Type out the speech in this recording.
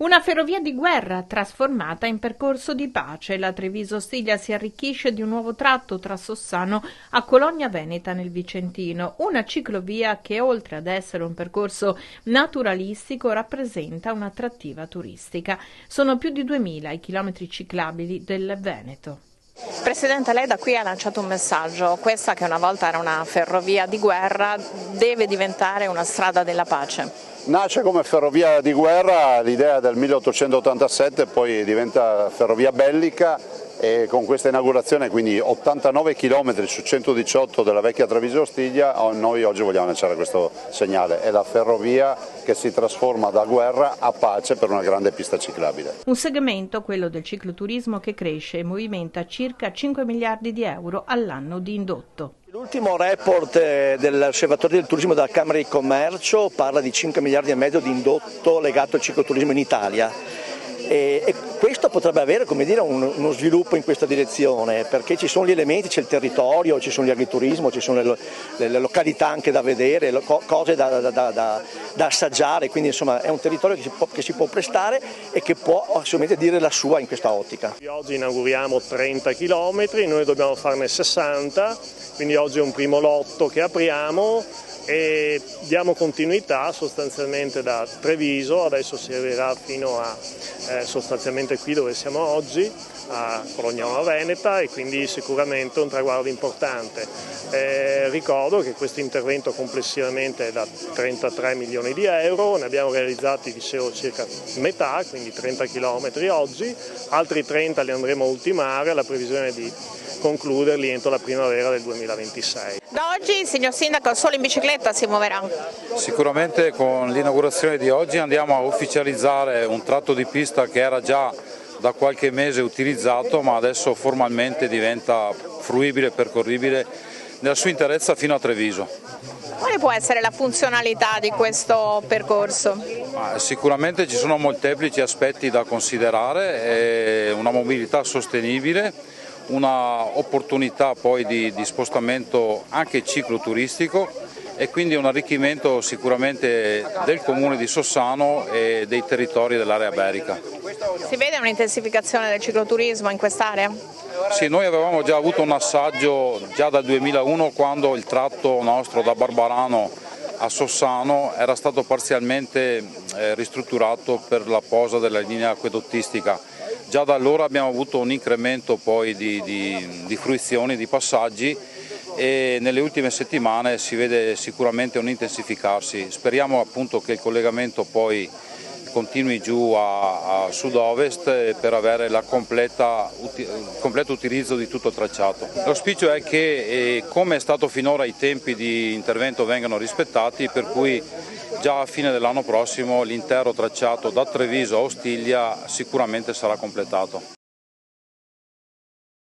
Una ferrovia di guerra trasformata in percorso di pace. La Treviso-Ostiglia si arricchisce di un nuovo tratto tra Sossano a Cologna Veneta nel Vicentino. Una ciclovia che, oltre ad essere un percorso naturalistico, rappresenta un'attrattiva turistica. Sono più di 2000 i chilometri ciclabili del Veneto. Presidente, lei da qui ha lanciato un messaggio: questa, che una volta era una ferrovia di guerra, deve diventare una strada della pace. Nasce come ferrovia di guerra, l'idea del 1887, poi diventa ferrovia bellica e con questa inaugurazione, quindi 89 km su 118 della vecchia Treviso-Ostiglia, noi oggi vogliamo lanciare questo segnale: è la ferrovia che si trasforma da guerra a pace per una grande pista ciclabile. Un segmento, quello del cicloturismo, che cresce e movimenta circa 5 miliardi di euro all'anno di indotto. L'ultimo report dell'Osservatorio del Turismo della Camera di Commercio parla di 5 miliardi e mezzo di indotto legato al cicloturismo in Italia. E questo potrebbe avere, come dire, uno sviluppo in questa direzione, perché ci sono gli elementi, c'è il territorio, ci sono gli agriturismo, ci sono le località anche da vedere, cose da assaggiare, quindi insomma è un territorio che si può prestare e che può assolutamente dire la sua in questa ottica. Oggi inauguriamo 30 km, noi dobbiamo farne 60, quindi oggi è un primo lotto che apriamo e diamo continuità sostanzialmente da Treviso, adesso si arriverà fino a sostanzialmente qui dove siamo oggi, a Cologna Veneta, e quindi sicuramente un traguardo importante. Ricordo che questo intervento complessivamente è da 33 milioni di euro, ne abbiamo realizzati, dicevo, circa metà, quindi 30 km oggi, altri 30 li andremo a ultimare, la previsione di concluderli entro la primavera del 2026. Da oggi, signor Sindaco, solo in bicicletta si muoverà? Sicuramente con l'inaugurazione di oggi andiamo a ufficializzare un tratto di pista che era già da qualche mese utilizzato, ma adesso formalmente diventa fruibile e percorribile nella sua interezza fino a Treviso. Quale può essere la funzionalità di questo percorso? Sicuramente ci sono molteplici aspetti da considerare, una mobilità sostenibile, una opportunità poi di spostamento anche cicloturistico e quindi un arricchimento sicuramente del comune di Sossano e dei territori dell'area iberica. Si vede un'intensificazione del cicloturismo in quest'area? Sì, noi avevamo già avuto un assaggio già dal 2001, quando il tratto nostro da Barbarano a Sossano era stato parzialmente ristrutturato per la posa della linea acquedottistica. Già da allora abbiamo avuto un incremento poi di fruizioni, di passaggi, e nelle ultime settimane si vede sicuramente un intensificarsi. Speriamo appunto che il collegamento poi continui giù a sud-ovest per avere il completo utilizzo di tutto il tracciato. L'auspicio è che, come è stato finora, i tempi di intervento vengano rispettati, per cui già a fine dell'anno prossimo l'intero tracciato da Treviso a Ostiglia sicuramente sarà completato.